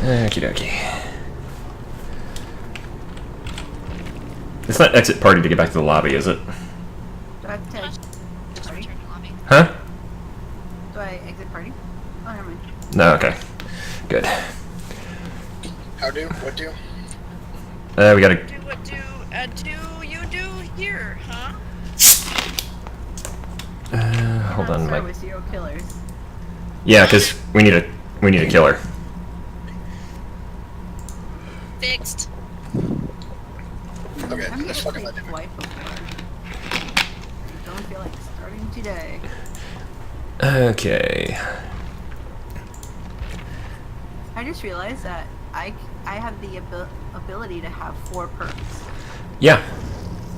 Okie dokie. It's not exit party to get back to the lobby, is it? Do I have to exit party? Huh? Do I exit party? Oh, never mind. No, okay. Good. How do? What do? We gotta... Do what do you do here, huh? hold on, Start Mike. with serial killers. Yeah, because we need a killer. Fixed. Okay, I'm let's gonna fucking play let him. Dwight before. I don't feel like starting today. Okay. I just realized that I have the ability to have 4 perks. Yeah.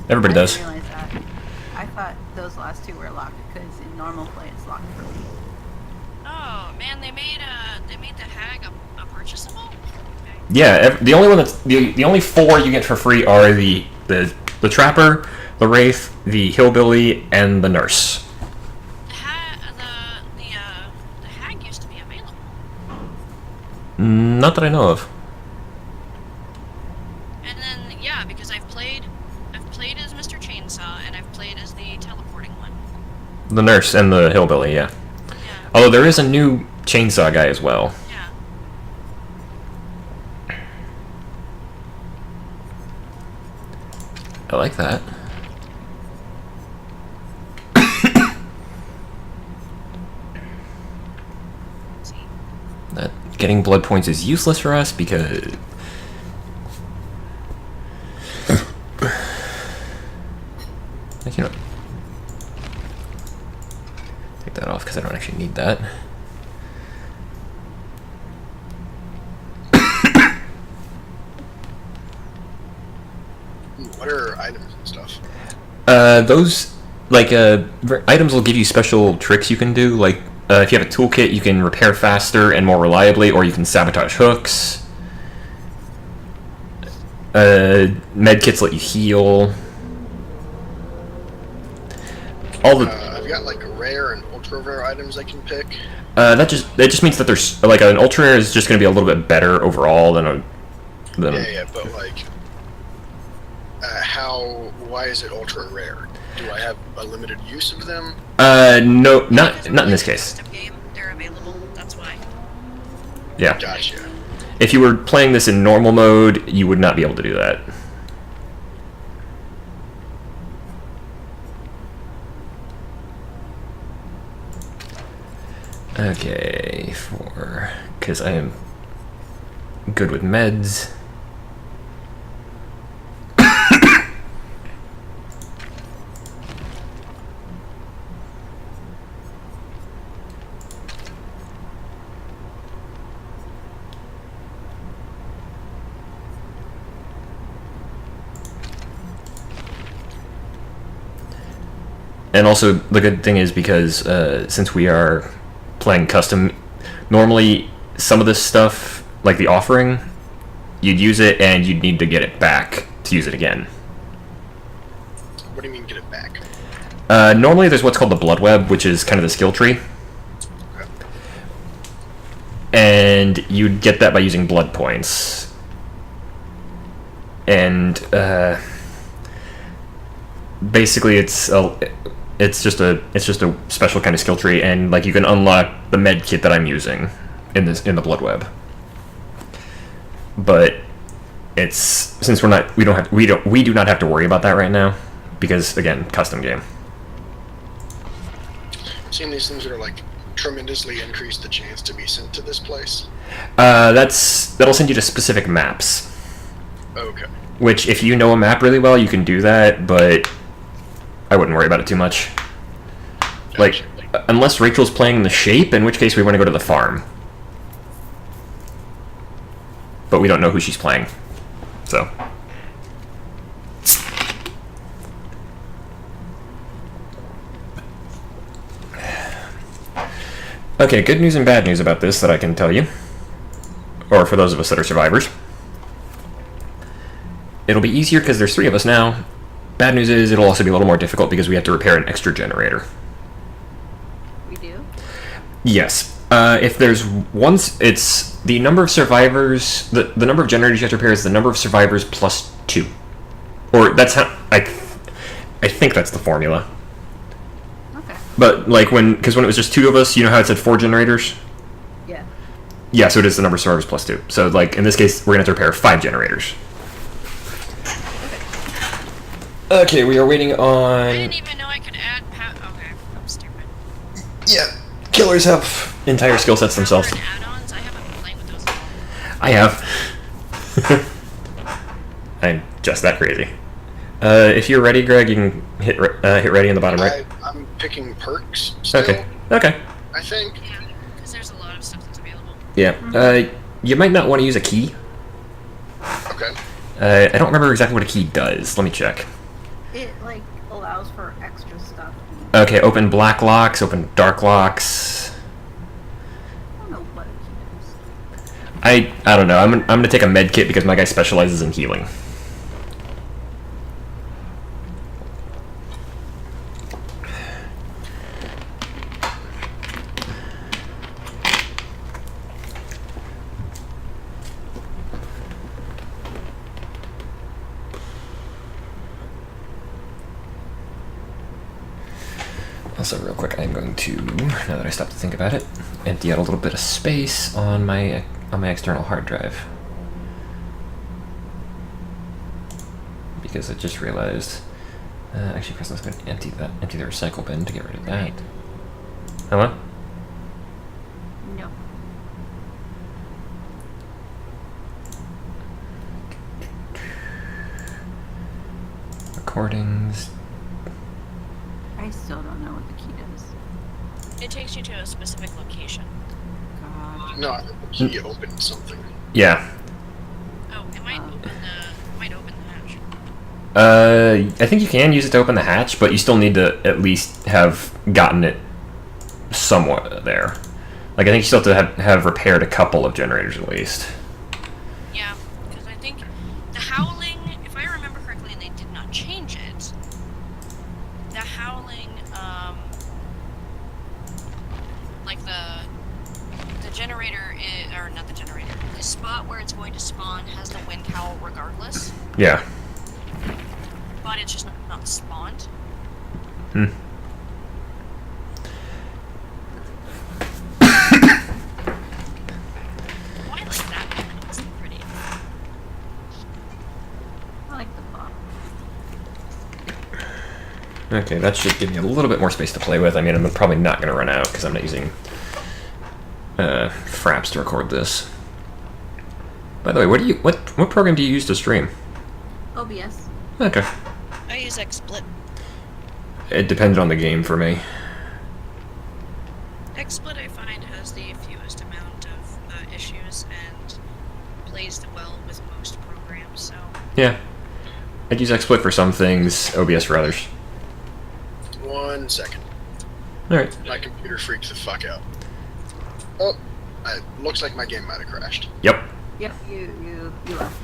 Everybody I does. didn't realize that. I thought those last 2 were locked because in normal play it's locked for me. Oh man, they made the hag a purchasable. Okay. Yeah, the only one that's the only 4 you get for free are the trapper, the wraith, the hillbilly, and the nurse. The hag used to be available. Not that I know of. And then yeah, because I've played as Mr. Chainsaw and I've played as the teleporting one. The nurse and the hillbilly, yeah. Yeah. Although there is a new chainsaw guy as well. Yeah. I like that. See. That getting blood points is useless for us because... you know, take that off because I don't actually need that. What are items and stuff? Those, like, items will give you special tricks you can do. Like, if you have a toolkit, you can repair faster and more reliably, or you can sabotage hooks. Medkits let you heal. All the I've got like rare and ultra rare items I can pick. that just means that there's like an ultra rare is just going to be a little bit better overall than a Yeah, but like, why is it ultra rare? Do I have a limited use of them? No, not in this case. System game, they're available. That's why. Yeah. Gotcha. If you were playing this in normal mode, you would not be able to do that. Okay, because I am good with meds. And also, the good thing is because since we are playing custom, normally some of this stuff, like the offering, you'd use it and you'd need to get it back to use it again. What do you mean get it back? Normally there's what's called the blood web, which is kind of the skill tree. Okay. And you'd get that by using blood points. And basically it's just a special kind of skill tree, and like you can unlock the med kit that I'm using in the blood web. But it's since we do not have to worry about that right now because again, custom game. Seeing these things that are like tremendously increase the chance to be sent to this place. That'll send you to specific maps. Okay. Which, if you know a map really well, you can do that, but I wouldn't worry about it too much. Like, unless Rachel's playing the shape, in which case we want to go to the farm. But we don't know who she's playing. So. Okay, good news and bad news about this that I can tell you. Or for those of us that are survivors. It'll be easier because there's 3 of us now. Bad news is it'll also be a little more difficult because we have to repair an extra generator. We do? Yes. If there's once, it's the number of survivors. The number of generators you have to repair is the number of survivors plus 2, or that's how I think that's the formula. Okay. But like because when it was just 2 of us, you know how it said 4 generators. Yeah. Yeah, so it is the number of survivors plus 2. So like in this case, we're gonna have to repair 5 generators. Okay, we are waiting I on. didn't even know I could add okay, I'm stupid. Yeah, killers have entire skill sets themselves. Power and add-ons, I haven't been playing with those at all. I have. I'm just that crazy. If you're ready, Greg, you can hit ready in the bottom right. I'm picking perks still, Okay. Okay. I think. Yeah, because there's a lot of stuff that's available. Yeah. You might not want to use a key. Okay. I don't remember exactly what a key does. Let me check. It like allows for extra stuff. Okay. Open black locks. Open dark locks. I don't know what a key is. I don't know. I'm gonna take a med kit because my guy specializes in healing. Also, real quick, I'm going to, now that I stopped to think about it, empty out a little bit of space on my external hard drive. Because I just realized, actually, first let's go and empty the recycle bin to get rid of that. Hello? No. Recordings. I still don't know what the key does. It takes you to a specific location. God. No, I think the key opened something. Yeah. Oh, it might open the hatch. I think you can use it to open the hatch, but you still need to at least have gotten it somewhat there. Like, I think you still have to have repaired a couple of generators at least. Yeah, because I think the howling, if I remember correctly, and they did not change it, the howling, like the generator, or not the generator, the spot where it's going to spawn has the wind howl regardless, Yeah. but it's just not spawned. Hmm. Oh, I like that. That's pretty. I like the bottom. Okay, that should give me a little bit more space to play with. I mean, I'm probably not going to run out because I'm not using Fraps to record this. By the way, what program do you use to stream? OBS. Okay. I use XSplit. It depended on the game for me. XSplit I find has the fewest amount of issues and plays well with most programs, so... Yeah. I'd use XSplit for some things, OBS for others. 1 second. Alright. My computer freaked the fuck out. Oh, it looks like my game might have crashed. Yep. Yep, you left.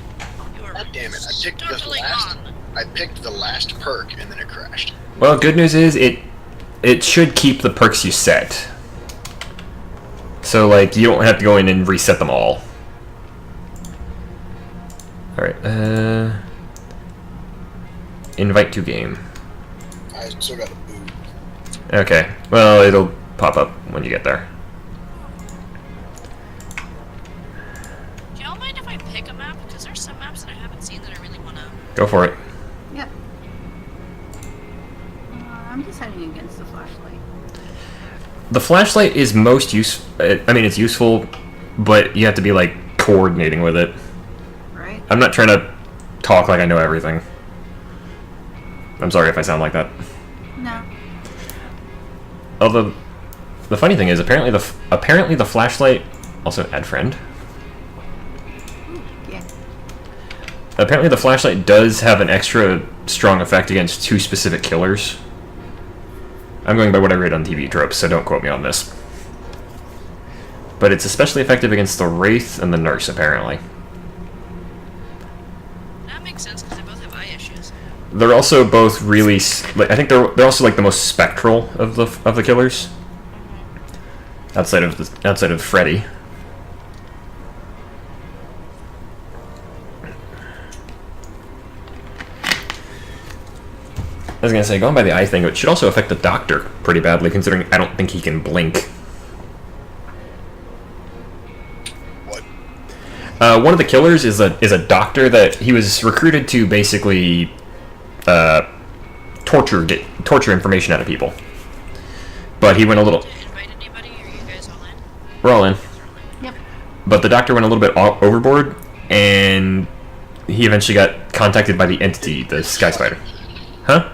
You are God damn it! startling on. I picked the last perk and then it crashed. Well, good news is it should keep the perks you set. So, like, you don't have to go in and reset them all. Alright, invite to game. I still got a boot. Okay, well, it'll pop up when you get there. Do y'all mind if I pick a map? Because there's some maps that I haven't seen that I really want to... Go for it. Yep. I'm deciding against the flashlight. The flashlight is most useful. I mean, it's useful, but you have to be, like, coordinating with it. Right? I'm not trying to talk like I know everything. I'm sorry if I sound like that. No. Although, the funny thing is, apparently the flashlight... Also, add friend. Ooh, yeah. Apparently the flashlight does have an extra strong effect against 2 specific killers. I'm going by what I read on TV Tropes, so don't quote me on this. But it's especially effective against the Wraith and the Nurse, apparently. That makes sense because they both have eye issues. They're also both really... I think they're also, like, the most spectral of the killers. outside of Freddy. I was gonna say, going by the eye thing, it should also affect the doctor pretty badly, considering I don't think he can blink. What? One of the killers is a doctor that he was recruited to basically torture information out of people. But he went a little. Did you invite anybody? Are you guys all in? We're all in. Yep. But the doctor went a little bit overboard, and he eventually got contacted by the entity, the Sky Spider. Huh?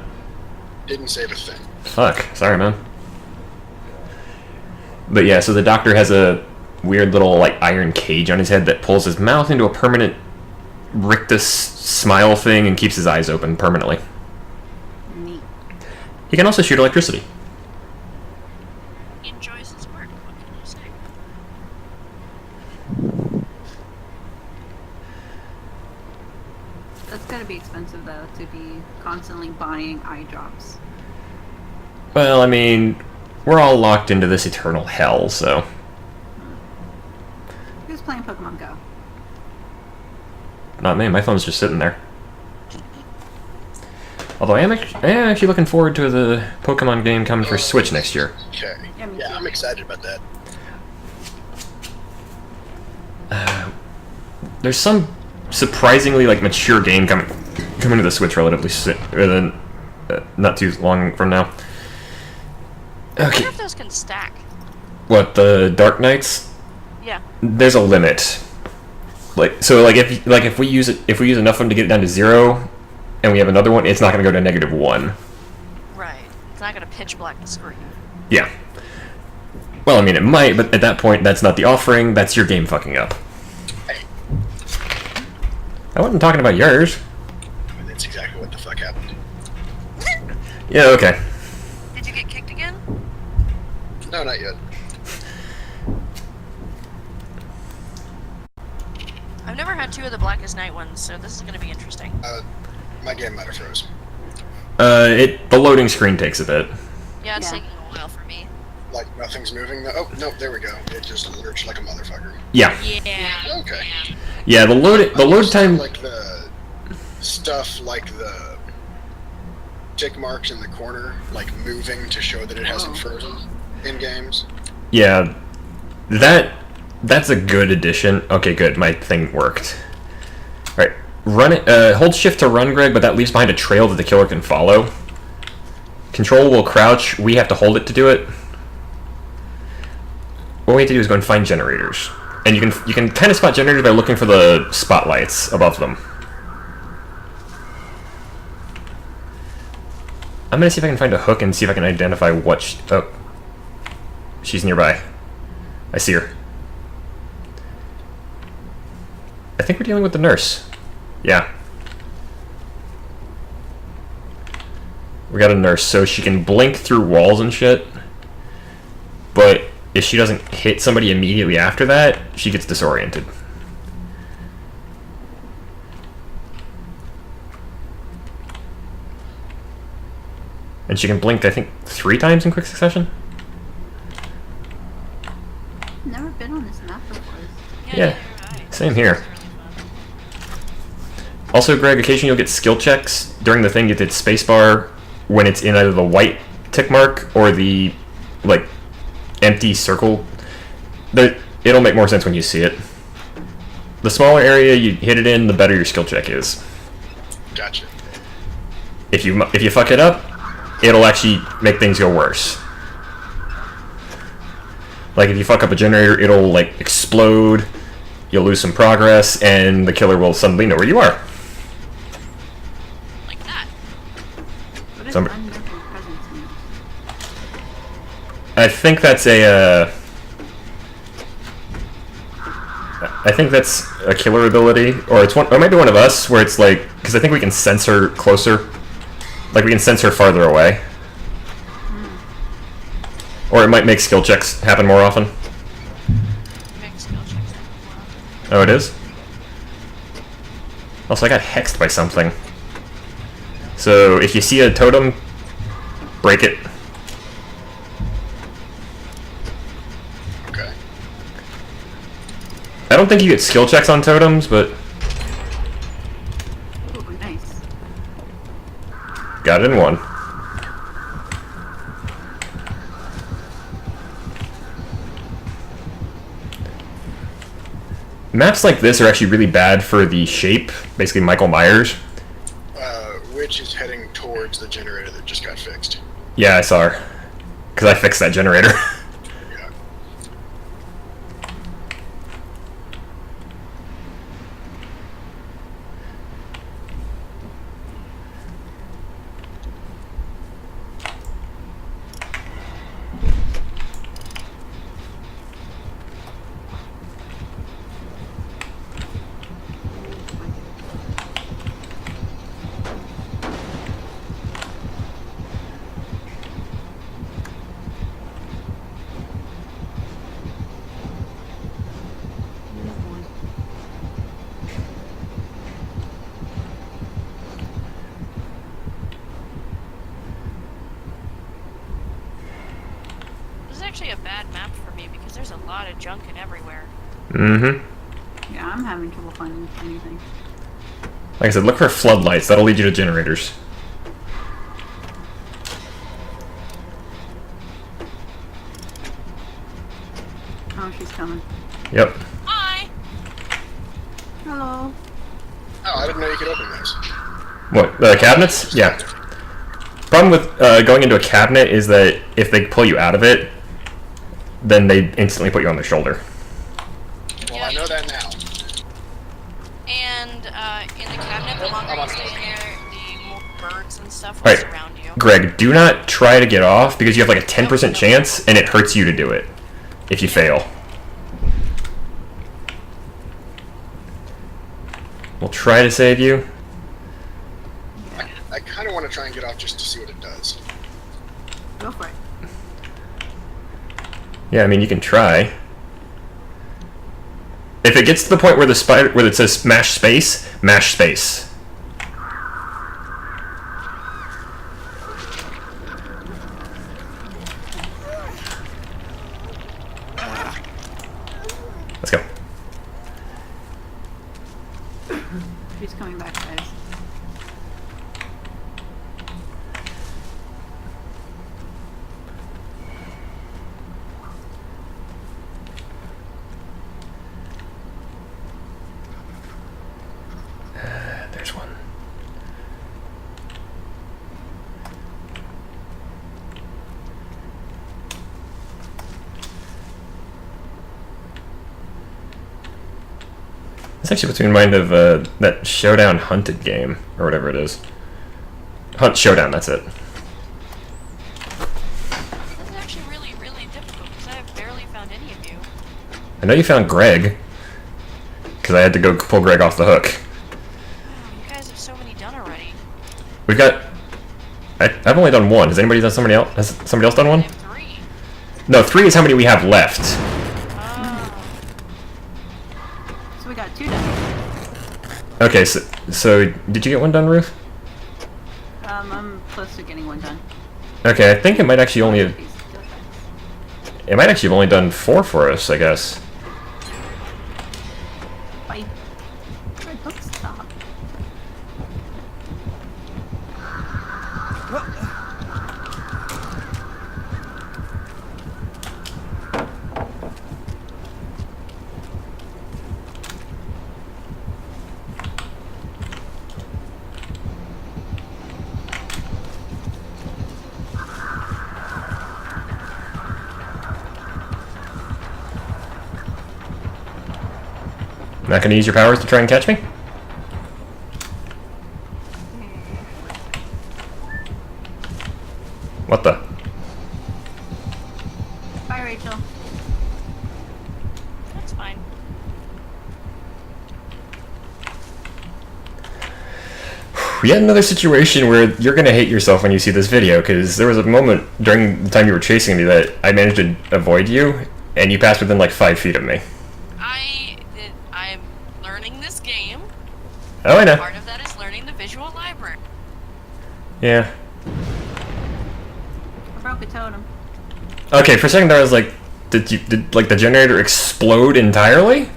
Didn't save a thing. Fuck. Sorry, man. But yeah, so the doctor has a weird little, like, iron cage on his head that pulls his mouth into a permanent rictus smile thing and keeps his eyes open permanently. Neat. He can also shoot electricity. He enjoys his work. What can you say? That's gonna be expensive though, to be constantly buying eye drops. Well, I mean, we're all locked into this eternal hell, so... Who's playing Pokemon Go? Not me, my phone's just sitting there. Although I am actually looking forward to the Pokemon game coming for Switch next year. Okay. Yeah, me Yeah, too. I'm excited about that. There's some surprisingly, like, mature game coming to the Switch relatively soon, not too long from now. I wonder Okay, if those can stack. what, the Dark Knights? Yeah. There's a limit. Like, so, like, if we use enough of them to get it down to 0, and we have another one, it's not going to go to -1. Right. It's not gonna pitch black the screen. Yeah. Well, I mean, it might, but at that point, that's not the offering, that's your game fucking up. Hey, I wasn't talking about yours. I mean, that's exactly what the fuck happened. Yeah, okay. Did you get kicked again? No, not yet. I've never had 2 of the Blackest Night ones, so this is gonna be interesting. My game might have froze. The loading screen takes a bit. Yeah, it's Yeah. taking a while for me. Like, nothing's moving. Oh, no, there we go. It just lurched like a motherfucker. Yeah. Yeah. Okay. Yeah, the load time... Like the stuff, like the tick marks in the corner, like moving to show that it hasn't frozen in games. Yeah, that's a good addition. Okay, good. My thing worked. All right, run it. Hold shift to run, Greg, but that leaves behind a trail that the killer can follow. Control will crouch. We have to hold it to do it. What we have to do is go and find generators, and you can kind of spot generators by looking for the spotlights above them. I'm gonna see if I can find a hook and see if I can identify what. Oh, she's nearby. I see her. I think we're dealing with the nurse. Yeah. We got a nurse, so she can blink through walls and shit. But if she doesn't hit somebody immediately after that, she gets disoriented. And she can blink, I think, 3 times in quick succession? Never been on this map before. Yeah, you're right. same here. It's really fun. Also, Greg, occasionally you'll get skill checks. During the thing, you hit spacebar when it's in either the white tick mark or the, like, empty circle. It'll make more sense when you see it. The smaller area you hit it in, the better your skill check is. Gotcha. If you fuck it up, it'll actually make things go worse. Like, if you fuck up a generator, it'll, like, explode, you'll lose some progress, and the killer will suddenly know where you are. Like that. What does Some- unknown presence mean? I think that's I think that's a killer ability, or it might be one of us, where it's like, because I think we can sense her closer. Like, we can sense her farther away. Or it might make skill checks happen more often. Make skill checks. Oh, it is? Also, I got hexed by something. So, if you see a totem, break it. don't think you get skill checks on totems, but Ooh, nice. got it in one. Maps like this are actually really bad for the shape, basically Michael Myers. Which is heading towards the generator that just got fixed. Yeah, I saw her. Because I fixed that generator. Yeah. This is actually a bad map for me because there's a lot of junk and everywhere. Mm-hmm. Yeah, I'm having trouble finding anything. Like I said, look for floodlights. That'll lead you to generators. Oh, she's coming. Yep. Hi! Hello. Oh, I didn't know you could open those. What, the cabinets? Yeah. Problem with going into a cabinet is that if they pull you out of it, then they instantly put you on their shoulder. Well, Yep. I know that now. And in the cabinet, the longer you stay in there, the more birds and stuff will Right. surround you. Greg, do not try to get off because you have like a 10% chance and it hurts you to do it if you fail. We'll try to save you. I kind of want to try and get off just to see what it does. Go for it. Yeah, I mean, you can try. If it gets to the point where the spider, where it says mash space, mash space. Let's go. She's coming back, guys. There's one. This actually puts me in mind of that Showdown Hunted game, or whatever it is. Hunt Showdown, that's it. This is actually really, really difficult because I have barely found any of you. I know you found Greg, because I had to go pull Greg off the hook. Oh, you guys have so many done already. We've got... I've only done one. Has anybody done somebody else? Has somebody else done I one? have 3. No, 3 is how many we have left. Oh. So we got 2 done. Okay, so did you get one done, Ruth? I'm close to getting 1 done. Okay, I think it might actually only have... Piece of skill checks. It might actually have only done 4 for us, I guess. Bye. Red hook stop. Not gonna use your powers to try and catch me? What the? Bye, Rachel. That's fine. Yet another situation where you're gonna hate yourself when you see this video, because there was a moment during the time you were chasing me that I managed to avoid you, and you passed within like 5 feet of me. I'm learning this game. Oh, I know. Part of that is learning the visual library. Yeah. I broke a totem. Okay, for a second there I was like, did like the generator explode entirely?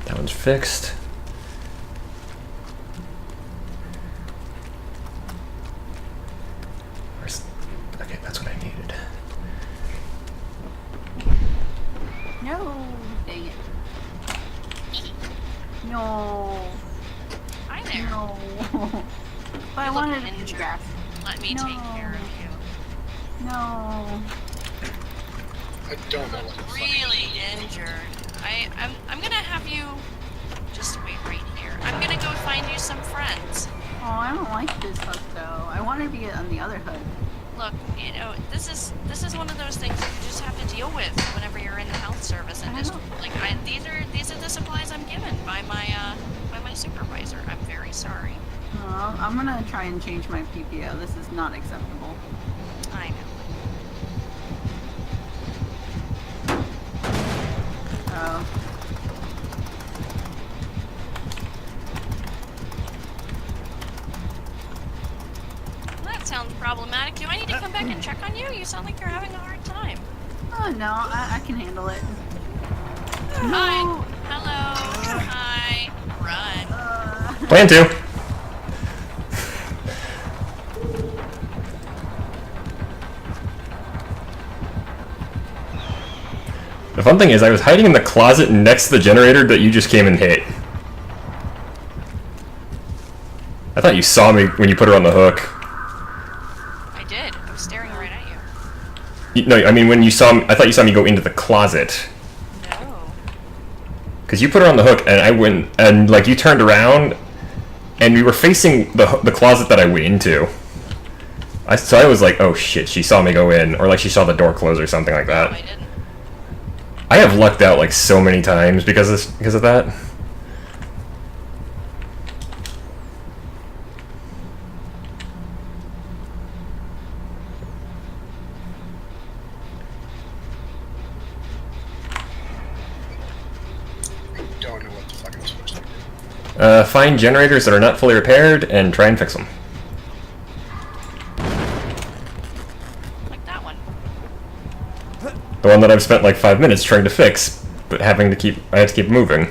That one's fixed. Where's... Okay, that's what I needed. No, dang it. No. Hi there. No. But I You look wanted to injured. grass. Let me No. take care of you. No. I don't know what the fuck. Really injured. I'm gonna have you just wait right here. I'm gonna go find you some friends. Oh, I don't like this hook though. I want to be on the other hook. Look, you know, this is one of those things that you just have to deal with whenever you're in the health service, and I just know. like these are the supplies I'm given by my supervisor. I'm very sorry. Well, I'm gonna try and change my PPO. This is not acceptable. I know. Oh. Well, that sounds problematic. Do I need to come back and check on you? You sound like you're having a hard time. Oh no, I can handle it. Hi. No. Hello. Hi. Run. Plan to. The fun thing is, I was hiding in the closet next to the generator that you just came and hit. I thought you saw me when you put her on the hook. I did. I was staring right at you. No, I mean when you saw me, I thought you saw me go into the closet. No. Because you put her on the hook, and I went, and like you turned around, and we were facing the closet that I went into. So I was like, oh shit, she saw me go in, or like she saw the door close or something like No, that. I didn't. I have lucked out like so many times because of that. I don't know what the fuck I'm supposed to do. Find generators that are not fully repaired and try and fix them. Like that one. The one that I've spent like 5 minutes trying to fix, but I had to keep moving.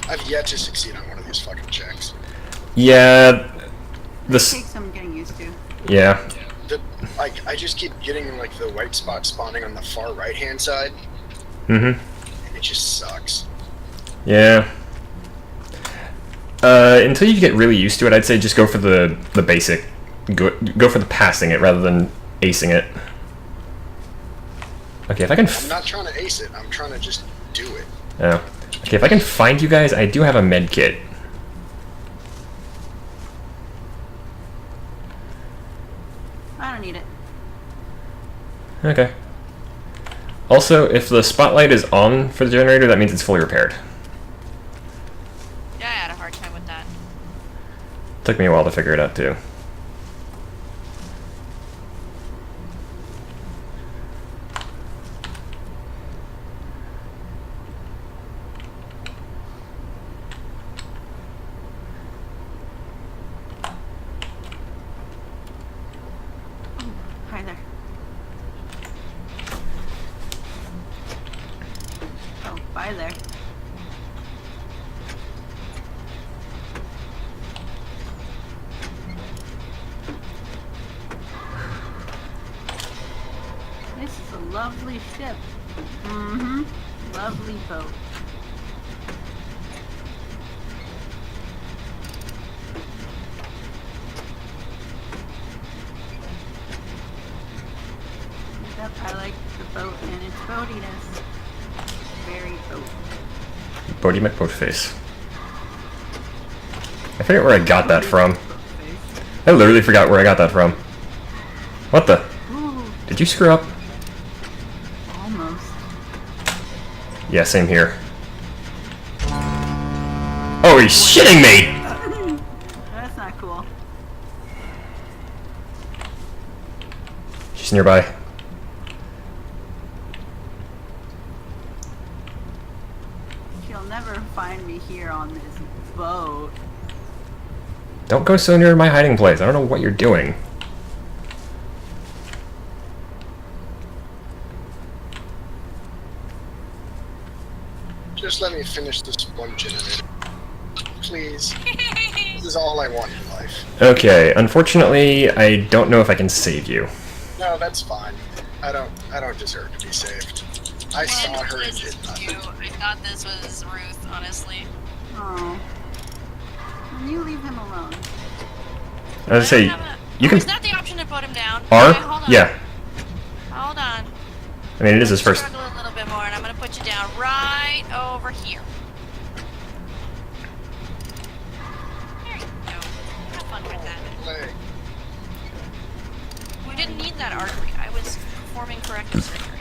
I've yet to succeed on one of these fucking checks. Yeah, It takes some getting used to. yeah. I just keep getting like the white spot spawning on the far right hand side. Mm-hmm. It just sucks. Yeah. Until you get really used to it, I'd say just go for the basic. Go for the passing it rather than acing it. Okay, if I can. I'm not trying to ace it. I'm trying to just do it. Oh. Okay, if I can find you guys, I do have a med kit. I don't need it. Okay. Also, if the spotlight is on for the generator, that means it's fully repaired. Yeah, I had a hard time with that. Took me a while to figure it out too. Hi there. Oh, bye there. This is a lovely ship. Mm-hmm. Lovely boat. Yep, I like the boat and its boatiness. Very boat. Bodie McBoatface. I forget where I got that from. I literally forgot where I got that from. What the? Ooh, Did you screw up? almost. Yeah, same here. Oh, he's shitting me! That's not cool. She's nearby. She'll never find me here on this boat. Don't go so near my hiding place. I don't know what you're doing. Just let me finish this one generator. Please. This is all I want in life. Okay, unfortunately, I don't know if I can save you. No, that's fine. I don't deserve to be saved. I saw her and did nothing. I thought this was Ruth, honestly. Oh. When you leave him alone. I would say, you can... Is that the option to put him down? R? Okay, hold on. Yeah. Hold on. I mean, it is his first... Struggle a little bit more, and I'm gonna put you down right over here. There you go. Have fun with that. Leg. We didn't need that artery. I was performing corrective surgery.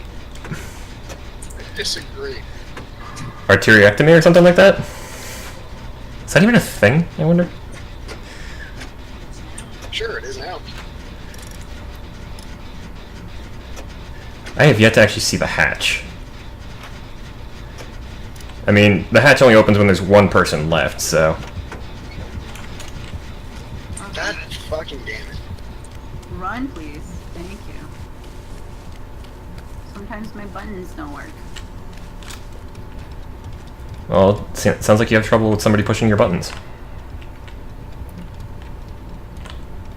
I disagree. Arteriectomy or something like that? Is that even a thing, I wonder? Sure, it is now. I have yet to actually see the hatch. I mean, the hatch only opens when there's one person left, so... God fucking damn it. Run, please. Thank you. Sometimes my buttons don't work. Well, it sounds like you have trouble with somebody pushing your buttons.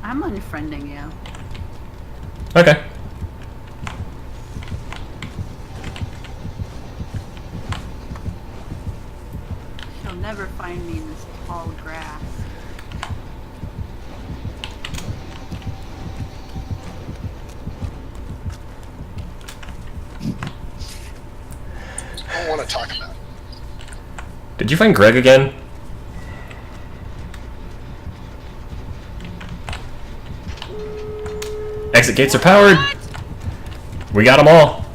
I'm unfriending you. Okay. You'll never find me in this tall grass. I don't want to talk about it. Did you find Greg again? Exit gates are powered! We got them all!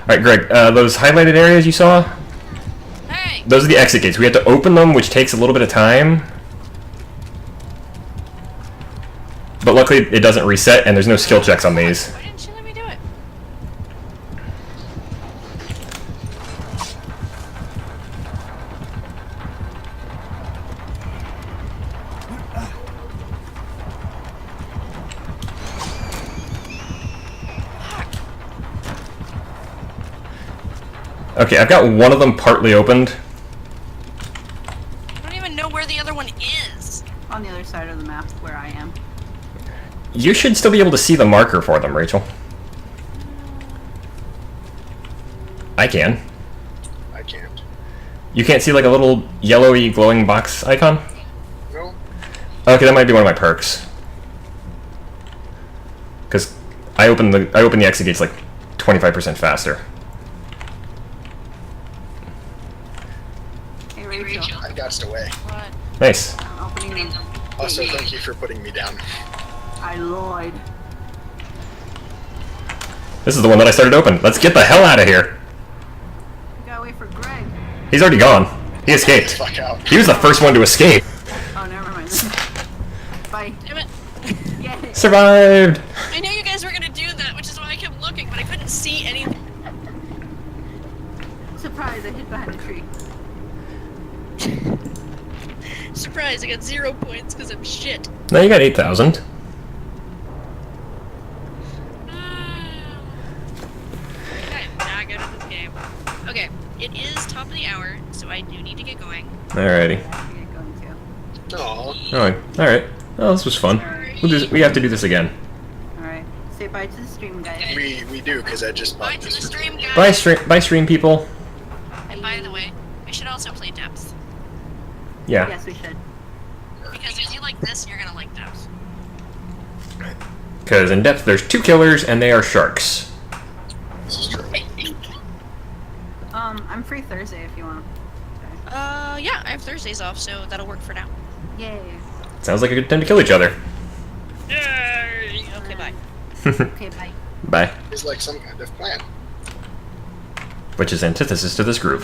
Alright, Greg, those highlighted areas you saw? Hey! Those are the exit gates. We have to open them, which takes a little bit of time. But luckily, it doesn't reset, and there's no skill checks on these. Why didn't you let me do it? Okay, I've got one of them partly opened. I don't even know where the other one is. On the other side of the map where I am. You should still be able to see the marker for them, Rachel. I can. I can't. You can't see like a little yellowy glowing box icon? No? Okay, that might be one of my perks. Because I open the exit gates like 25% faster. Hey, Rachel. I got away. What? Nice. I'm opening them. Also, thank you for putting me down. I lied. This is the one that I started open. Let's get the hell out of here. We gotta wait for Greg. He's already gone. He escaped. Fuck out. He was the first one to escape. Oh, never mind. Bye. Damn it. Yay. Survived. I knew you guys were gonna do that, which is why I kept looking, but I couldn't see anything. Surprise, I hid behind a tree. Surprise, I got 0 points because I'm shit. Now you got 8,000. I am not good at this game. Okay, it is top of the hour, so I do need to get going. Alrighty. I get going too. Aw. Alright. Oh, this was fun. We have to do this again. Alright. Say bye to the stream, guys. We do, because I just Bye bought to the this. stream, guys. Bye stream people. And by the way, we should also play depth. Yeah. Yes, we should. Because if you like this, you're gonna like depth. Because in depth there's 2 killers and they are sharks. This is true. I'm free Thursday if you want. Yeah, I have Thursdays off, so that'll work for now. Yay. Sounds like a good time to kill each other. Yay! Okay, bye. Okay, bye. Bye. It's like some kind of plan. Which is antithesis to this group.